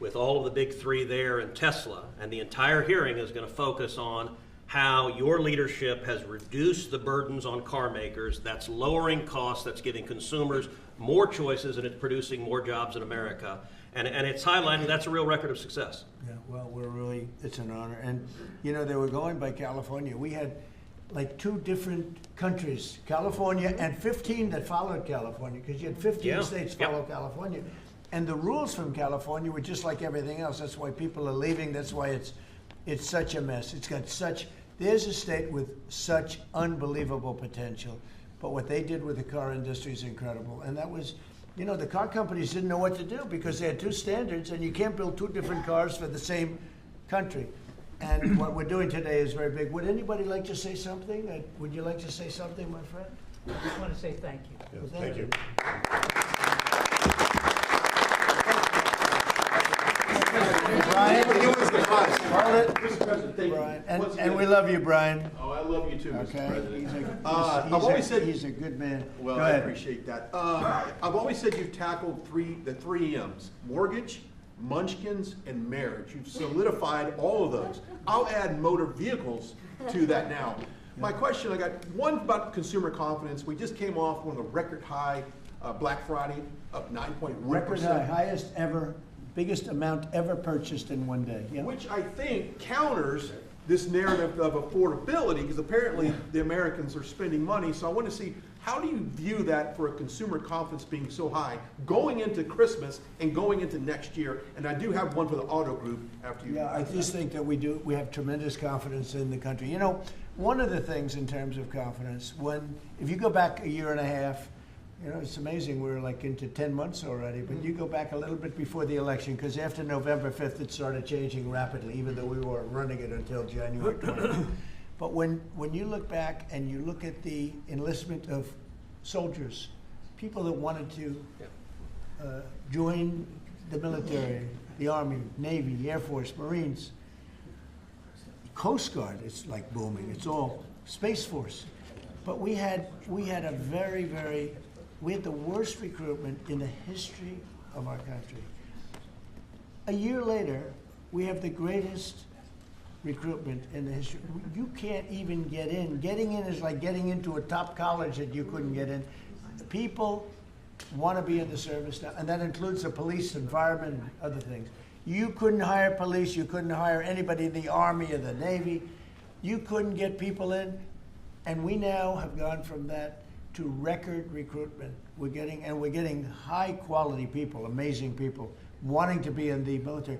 with all of the big three there and Tesla, and the entire hearing is going to focus on how your leadership has reduced the burdens on car makers. That's lowering costs, that's giving consumers more choices, and it's producing more jobs in America. And it's highlighting that's a real record of success. Yeah, well, it's an honor. And, you know, they were going by California. We had like 2 different countries, California and 15 that followed California, because you had 15 states follow California. And the rules from California were just like everything else. That's why people are leaving. That's why it's such a mess. It's got there's a state with such unbelievable potential. But what they did with the car industry is incredible. And that was, you know, the car companies didn't know what to do because they had 2 standards, and you can't build 2 different cars for the same country. And what we're doing today is very big. Would anybody like to say something? Would you like to say something, my friend? I just want to say thank you. Yeah, thank you. Brian, Mr. President, thank Brian. you. And we love you, Brian. Oh, I love you too, Mr. Okay. President. He's a good man. Well, Go I ahead. appreciate that. I've always said you've tackled the three M's: mortgage, munchkins, and marriage. You've solidified all of those. I'll add motor vehicles to that now. My question, I got one about consumer confidence. We just came off one of the record high Black Friday, up 9.1%. Record high, highest ever, biggest amount ever purchased in one day. Yeah. Which I think counters this narrative of affordability, because apparently the Americans are spending money. So I want to see, how do you view that for a consumer confidence being so high going into Christmas and going into next year? And I do have one for the auto group after you. Yeah, I just think that we have tremendous confidence in the country. You know, one of the things in terms of confidence, if you go back a year and a half, you know, it's amazing, we're like into 10 months already, but you go back a little bit before the election, because after November 5th, it started changing rapidly, even though we weren't running it until January 20th. But when you look back and you look at the enlistment of soldiers, people that wanted to join the military, the Army, Navy, Air Force, Marines, Coast Guard, it's like booming, it's all Space Force. But we had the worst recruitment in the history of our country. A year later, we have the greatest recruitment in the history. You can't even get in. Getting in is like getting into a top college that you couldn't get in. People want to be in the service now, and that includes the police, environment, and other things. You couldn't hire police, you couldn't hire anybody in the Army or the Navy. You couldn't get people in, and we now have gone from that to record recruitment. We're getting high quality people, amazing people, wanting to be in the military.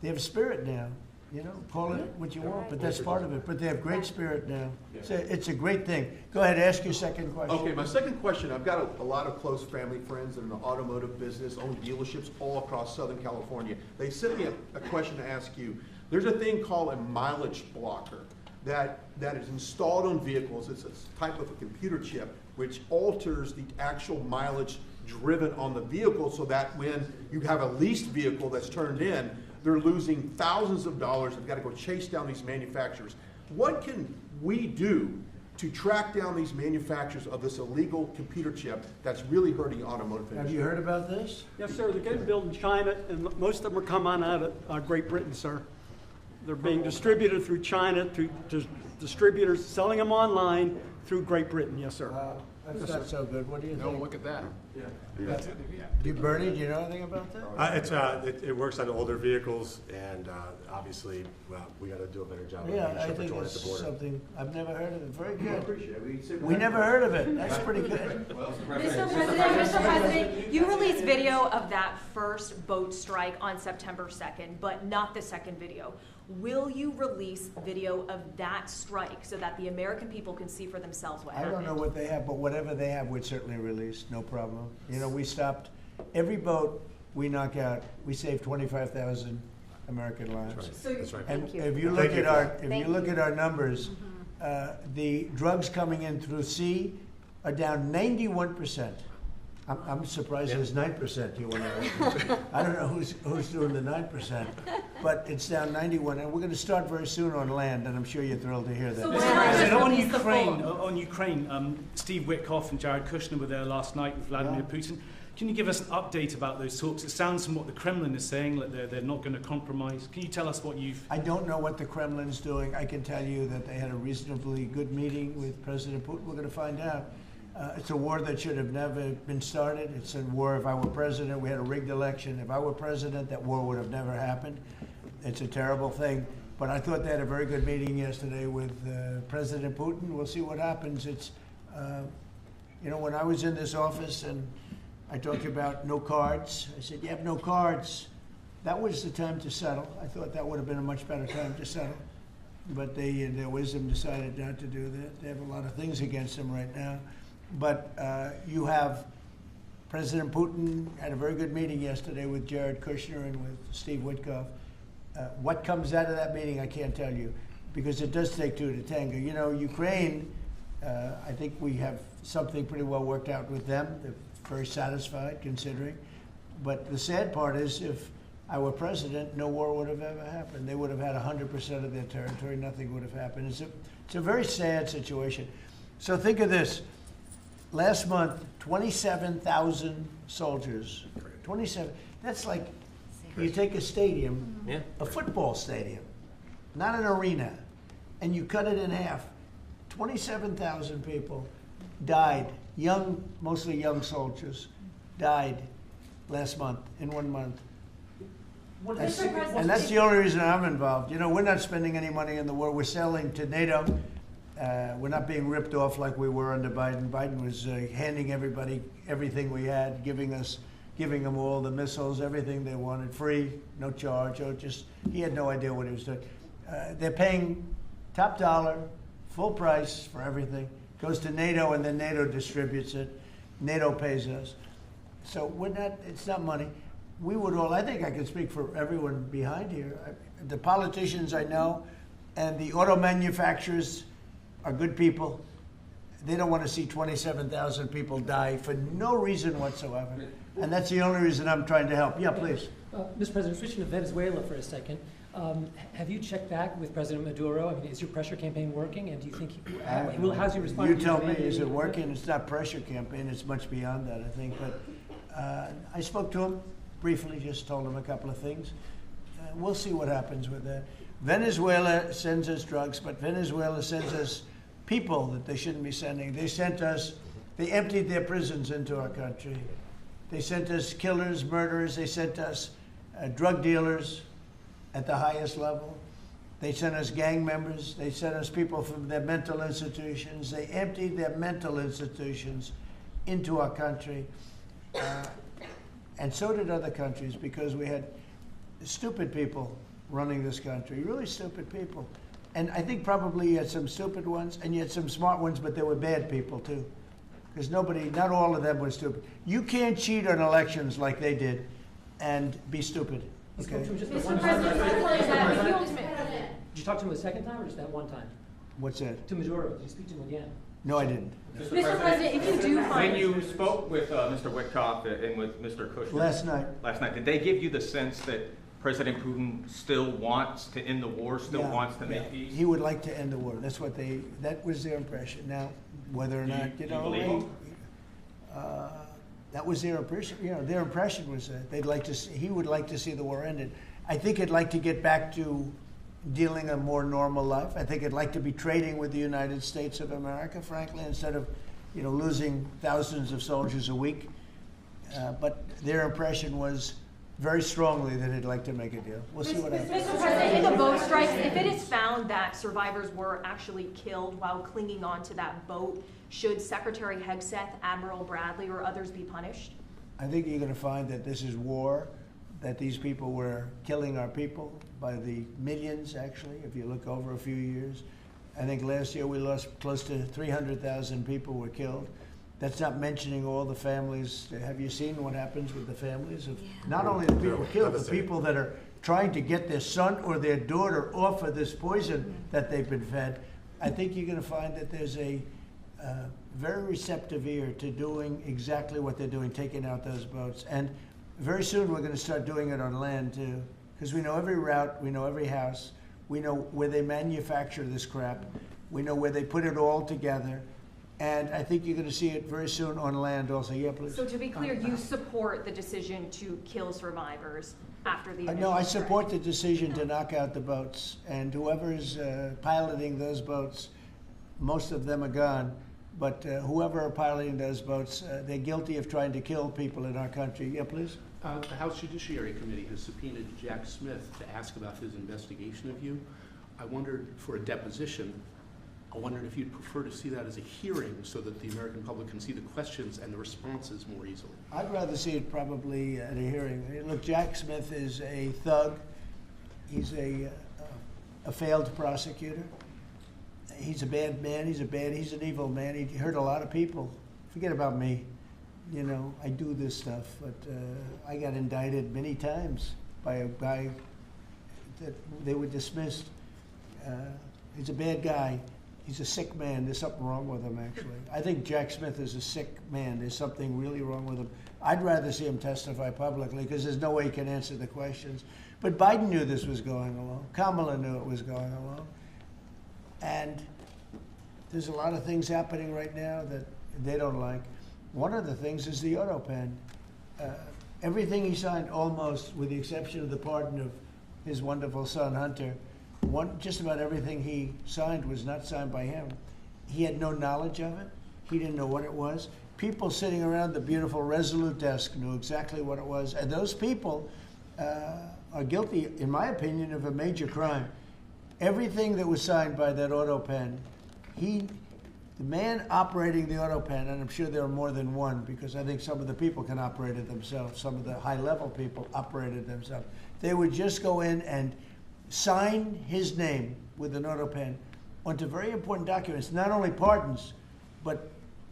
They have spirit now, you know, call it what you want, but that's part of it. But they have great spirit now. It's a great thing. Go ahead, ask your second question. Okay, my second question, I've got a lot of close family friends in the automotive business, own dealerships all across Southern California. They sent me a question to ask you. There's a thing called a mileage blocker that is installed on vehicles. It's a type of a computer chip which alters the actual mileage driven on the vehicle, so that when you have a leased vehicle that's turned in, they're losing thousands of dollars. They've got to go chase down these manufacturers. What can we do to track down these manufacturers of this illegal computer chip that's really hurting automotive industry? Have you heard about this? Yes, sir. They're getting built in China, and most of them are coming out of Great Britain, sir. They're being distributed through China, through distributors selling them online through Great Britain. Yes, sir. That's not so good. What do you think? No, look at that. Bernie, do you know anything about that? It works on older vehicles, and obviously, well, we got to do a better job. Yeah, I think it's something I've never heard of it. Very good. We never heard of it. That's pretty good. Mr. President, you released video of that first boat strike on September 2nd, but not the second video. Will you release video of that strike so that the American people can see for themselves what happened? I don't know what they have, but whatever they have, we'd certainly release, no problem. You know, we stopped every boat we knock out. We save 25,000 American lives. That's right. And Thank you. if you look at our numbers, the drugs coming in through sea are down 91%. I'm surprised there's 9%. You want to? I don't know who's doing the 9%, but it's down 91, and we're going to start very soon on land, and I'm sure you're thrilled to hear that. So on Ukraine, Steve Witkoff and Jared Kushner were there last night with Vladimir Putin. Can you give us an update about those talks? It sounds from what the Kremlin is saying that they're not going to compromise. Can you tell us what you've... I don't know what the Kremlin's doing. I can tell you that they had a reasonably good meeting with President Putin. We're going to find out. It's a war that should have never been started. It's a war, if I were president, we had a rigged election. If I were president, that war would have never happened. It's a terrible thing. But I thought they had a very good meeting yesterday with President Putin. We'll see what happens. It's, you know, when I was in this office and I talked about no cards, I said, you have no cards. That was the time to settle. I thought that would have been a much better time to settle. But they, in their wisdom, decided not to do that. They have a lot of things against them right now. But you have President Putin had a very good meeting yesterday with Jared Kushner and with Steve Witkoff. What comes out of that meeting, I can't tell you, because it does take two to tango. You know, Ukraine, I think we have something pretty well worked out with them. They're very satisfied, considering. But the sad part is, if I were president, no war would have ever happened. They would have had 100% of their territory. Nothing would have happened. It's a very sad situation. So think of this. Last month, 27,000 soldiers. 27. That's like You take a stadium, Yeah. a football stadium, not an arena, and you cut it in half. 27,000 people died, mostly young soldiers, died last month, in 1 month. And that's the only reason I'm involved. You know, we're not spending any money in the war. We're selling to NATO. We're not being ripped off like we were under Biden. Biden was handing everybody everything we had, giving them all the missiles, everything they wanted, free, no charge. He had no idea what he was doing. They're paying top dollar, full price for everything. Goes to NATO, and then NATO distributes it. NATO pays us. So it's not money. We would all, I think I can speak for everyone behind here. The politicians I know and the auto manufacturers are good people. They don't want to see 27,000 people die for no reason whatsoever. And that's the only reason I'm trying to help. Yeah, please. Mr. President, switching to Venezuela for a second. Have you checked back with President Maduro? I mean, is your pressure campaign working? And do you think how's he responding? You tell me, is it working? It's not pressure campaign. It's much beyond that, I think. But I spoke to him briefly, just told him a couple of things. We'll see what happens with that. Venezuela sends us drugs, but Venezuela sends us people that they shouldn't be sending. They emptied their prisons into our country. They sent us killers, murderers. They sent us drug dealers at the highest level. They sent us gang members. They sent us people from their mental institutions. They emptied their mental institutions into our country. And so did other countries, because we had stupid people running this country, really stupid people. And I think probably you had some stupid ones, and you had some smart ones, but there were bad people too. Because not all of them were stupid. You can't cheat on elections like they did and be stupid. Okay? Did you talk to him a second time or just that one time? What's that? To Maduro. Did you speak to him again? No, I didn't. Mr. President, if you do find... When you spoke with Mr. Witkoff and with Mr. Kushner... Last night, did they give you the sense that President Putin still wants to end the war, wants to make peace? He would like to end the war. That was their impression. Now, whether or not, you believe that was their impression. You know, their impression was that he would like to see the war ended. I think he'd like to get back to dealing a more normal life. I think he'd like to be trading with the United States of America, frankly, instead of, losing thousands of soldiers a week. But their impression was very strongly that he'd like to make a deal. We'll see what happens. Mr. President, in the boat strikes, if it is found that survivors were actually killed while clinging on to that boat, should Secretary Hegseth, Admiral Bradley, or others be punished? I think you're going to find that this is war, that these people were killing our people by the millions, actually, if you look over a few years. I think last year we lost close to 300,000 people were killed. That's not mentioning all the families. Have you seen what happens with the families of not only the people killed, the people that are trying to get their son or their daughter off of this poison that they've been fed? I think you're going to find that there's a very receptive ear to doing exactly what they're doing, taking out those boats. And very soon we're going to start doing it on land too, because we know every route, we know every house, we know where they manufacture this crap, we know where they put it all together. And I think you're going to see it very soon on land also. Yeah, please. So to be clear, you support the decision to kill survivors after the initial No, I strike? support the decision to knock out the boats. And whoever is piloting those boats, most of them are gone. But whoever are piloting those boats, they're guilty of trying to kill people in our country. Yeah, please. The House Judiciary Committee has subpoenaed Jack Smith to ask about his investigation of you. I wondered, for a deposition, I wondered if you'd prefer to see that as a hearing so that the American public can see the questions and the responses more easily. I'd rather see it probably at a hearing. Look, Jack Smith is a thug. He's a failed prosecutor. He's a bad man. He's an evil man. He hurt a lot of people. Forget about me. I do this stuff, but I got indicted many times by a guy that they were dismissed. He's a bad guy. He's a sick man. There's something wrong with him, actually. I think Jack Smith is a sick man. There's something really wrong with him. I'd rather see him testify publicly because there's no way he can answer the questions. But Biden knew this was going along. Kamala knew it was going along. And there's a lot of things happening right now that they don't like. One of the things is the auto pen. Everything he signed, almost, with the exception of the pardon of his wonderful son, Hunter, just about everything he signed was not signed by him. He had no knowledge of it. He didn't know what it was. People sitting around the beautiful Resolute desk knew exactly what it was. And those people are guilty, in my opinion, of a major crime. Everything that was signed by that auto pen, the man operating the auto pen, and I'm sure there are more than one, because I think some of the people can operate it themselves, some of the high-level people operated themselves. They would just go in and sign his name with an auto pen onto very important documents, not only pardons, but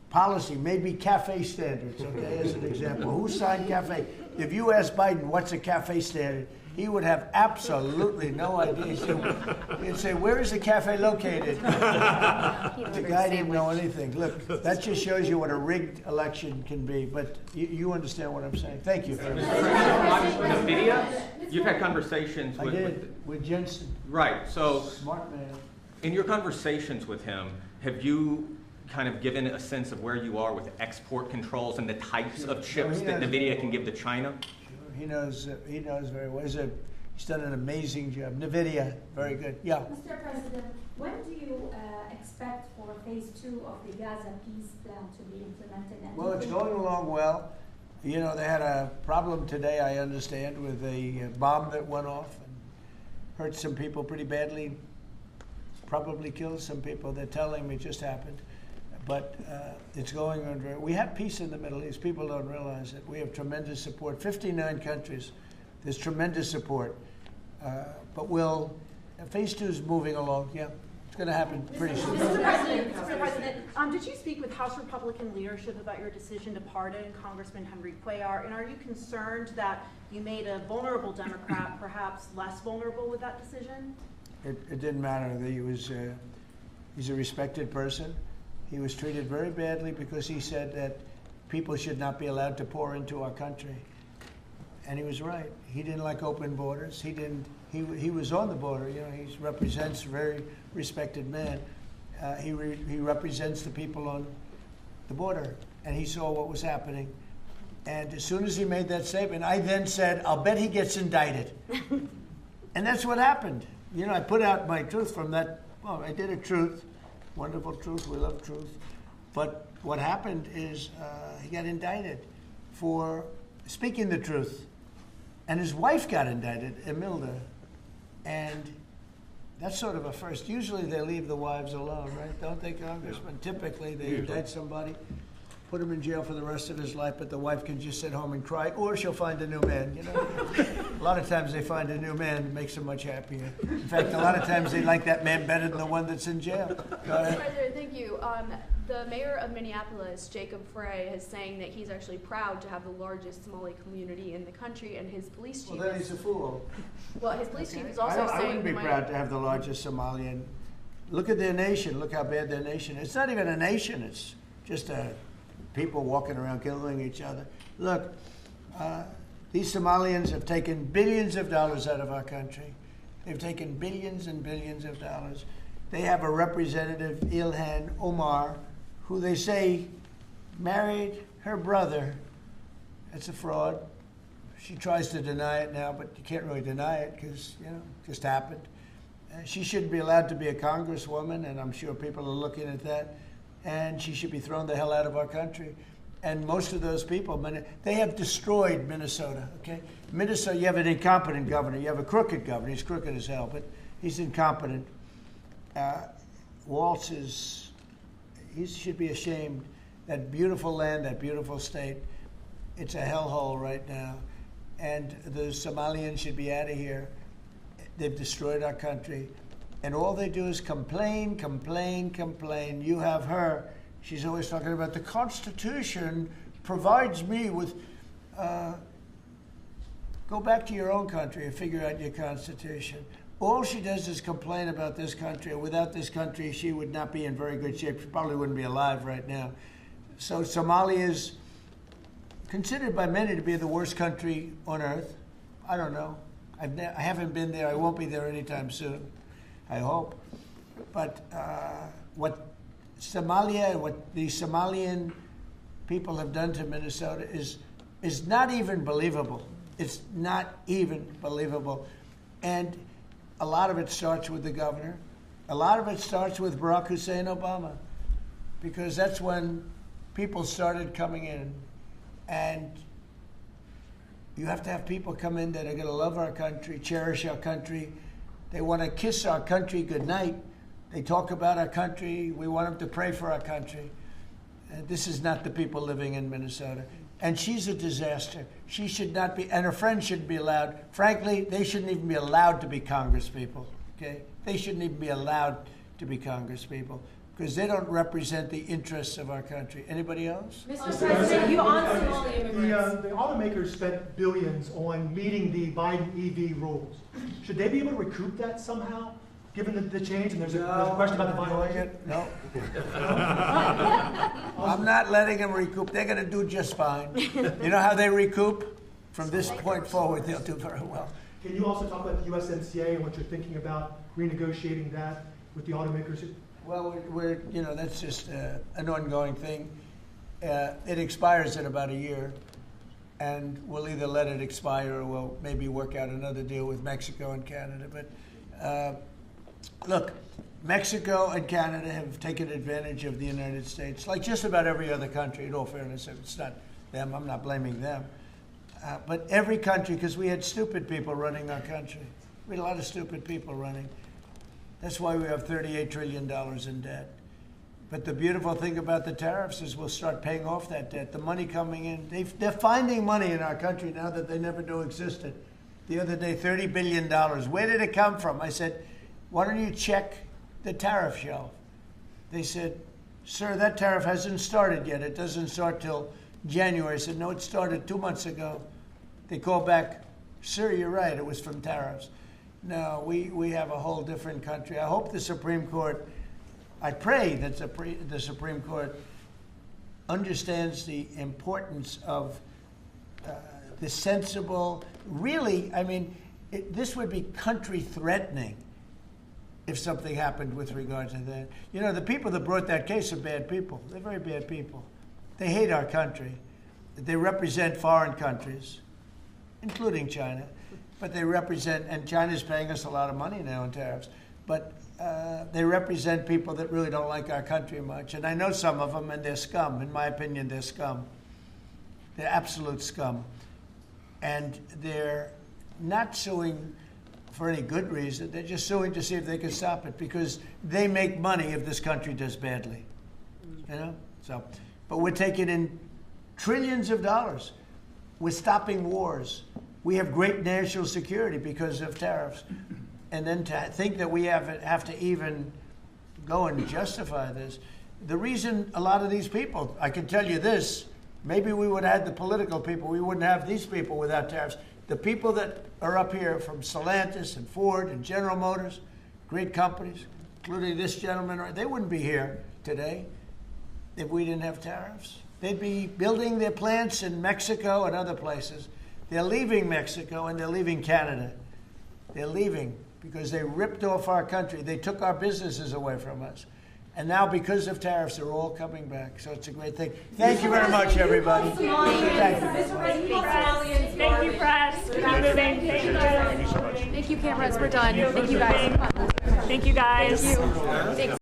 policy, maybe CAFE standards, okay, as an example. Who signed CAFE? If you ask Biden, what's a CAFE standard, he would have absolutely no idea. He'd say, where is the cafe located? The guy didn't know anything. Look, that just shows you what a rigged election can be, but you understand what I'm saying. Thank you. NVIDIA, you've had conversations with Jensen. Right, so smart man. In your conversations with him, have you kind of given a sense of where you are with export controls and the types of chips that NVIDIA can give to China? He knows very well. He's done an amazing job. NVIDIA, very good. Yeah. Mr. President, when do you expect for phase 2 of the Gaza peace plan to be implemented? And well, it's going along well. You know, they had a problem today, I understand, with a bomb that went off and hurt some people pretty badly, probably killed some people. They're telling me it just happened. But it's going on very. We have peace in the Middle East. People don't realize it. We have tremendous support. 59 countries. There's tremendous support. But phase 2 is moving along. Yeah, it's going to happen pretty soon. Mr. President, did you speak with House Republican leadership about your decision to pardon Congressman Henry Cuellar? And are you concerned that you made a vulnerable Democrat perhaps less vulnerable with that decision? It didn't matter. He's a respected person. He was treated very badly because he said that people should not be allowed to pour into our country. And he was right. He didn't like open borders. He was on the border. You know, he represents a very respected man. He represents the people on the border. And he saw what was happening. And as soon as he made that statement, I then said, I'll bet he gets indicted. And that's what happened. You know, I put out my truth from that. Well, I did a truth. Wonderful truth. We love truth. But what happened is he got indicted for speaking the truth. And his wife got indicted, Emilda. And that's sort of a first. Usually they leave the wives alone, right? Don't they, Congressman? Yeah. Typically they indict somebody, put him in jail for the rest of his life, but the wife can just sit home and cry, or she'll find a new man, you know? A lot of times they find a new man that makes them much happier. In fact, a lot of times they like that man better than the one that's in jail. Go ahead. President, thank you. The mayor of Minneapolis, Jacob Frey, is saying that he's actually proud to have the largest Somali community in the country, and his police chief. Well, then he's a fool. Well, his police chief is also saying. I wouldn't be proud to have the largest Somalian. Look at their nation. Look how bad their nation is. It's not even a nation. It's just people walking around killing each other. Look, these Somalians have taken billions of dollars out of our country. They've taken billions and billions of dollars. They have a representative, Ilhan Omar, who they say married her brother. That's a fraud. She tries to deny it now, but you can't really deny it because, you know, it just happened. She shouldn't be allowed to be a congresswoman, and I'm sure people are looking at that. And she should be thrown the hell out of our country. And most of those people, they have destroyed Minnesota, okay? Minnesota, you have an incompetent governor. You have a crooked governor. He's crooked as hell, but he's incompetent. Waltz he should be ashamed. That beautiful land, that beautiful state, it's a hellhole right now. And the Somalians should be out of here. They've destroyed our country. And all they do is complain, complain, complain. You have her. She's always talking about the Constitution provides me with, go back to your own country and figure out your Constitution. All she does is complain about this country. Without this country, she would not be in very good shape. She probably wouldn't be alive right now. So Somalia is considered by many to be the worst country on earth. I don't know. I haven't been there. I won't be there anytime soon, I hope. But what the Somalian people have done to Minnesota is is not even believable. It's not even believable. And a lot of it starts with the governor. A lot of it starts with Barack Hussein Obama, because that's when people started coming in. And you have to have people come in that are going to love our country, cherish our country. They want to kiss our country goodnight. They talk about our country. We want them to pray for our country. And this is not the people living in Minnesota. And she's a disaster. She should not be, and her friends shouldn't be allowed. Frankly, they shouldn't even be allowed to be congresspeople, okay? They shouldn't even be allowed to be congresspeople because they don't represent the interests of our country. Anybody else? Mr. President, you answer all the immigrants. The automakers spent billions on meeting the Biden EV rules. Should they be able to recoup that somehow, given the change? And there's a question about the violation. No. I'm not letting them recoup. They're going to do just fine. You know how they recoup? From this point forward, they'll do very well. Can you also talk about the USMCA and what you're thinking about renegotiating that with the automakers? Well, we're you know, that's just an ongoing thing. It expires in about a year, and we'll either let it expire or we'll maybe work out another deal with Mexico and Canada. But look, Mexico and Canada have taken advantage of the United States, like just about every other country, in all fairness. It's not them, I'm not blaming them. But every country, because we had stupid people running our country. We had a lot of stupid people running. That's why we have $38 trillion in debt. But the beautiful thing about the tariffs is we'll start paying off that debt. The money coming in, they're finding money in our country now that they never knew existed. The other day, $30 billion. Where did it come from? I said, why don't you check the tariff shelf? They said, sir, that tariff hasn't started yet. It doesn't start till January. I said, no, it started 2 months ago. They called back, sir, you're right, it was from tariffs. No, we have a whole different country. I hope the Supreme Court, I pray that the Supreme Court understands the importance of the sensible, really, I mean, this would be country threatening if something happened with regard to that. You know, the people that brought that case are bad people. They're very bad people. They hate our country. They represent foreign countries, including China. But they represent, and China's paying us a lot of money now in tariffs, but they represent people that really don't like our country much. And I know some of them, and they're scum. In my opinion, they're scum. They're absolute scum. And they're not suing for any good reason. They're just suing to see if they can stop it, because they make money if this country does badly. You know? So, but we're taking in trillions of dollars. We're stopping wars. We have great national security because of tariffs. And then to think that we have to even go and justify this. The reason a lot of these people, I can tell you this, maybe we would have had the political people, we wouldn't have these people without tariffs. The people that are up here from Stellantis and Ford and General Motors, great companies, including this gentleman, they wouldn't be here today if we didn't have tariffs. They'd be building their plants in Mexico and other places. They're leaving Mexico and they're leaving Canada. They're leaving because they ripped off our country. They took our businesses away from us. And now because of tariffs, they're all coming back. So it's a great thing. Thank you very much, everybody. Thank you, press. Thank you, press. Thank you, cameras. We're done. Thank you, guys. Thank you, guys. Thank you.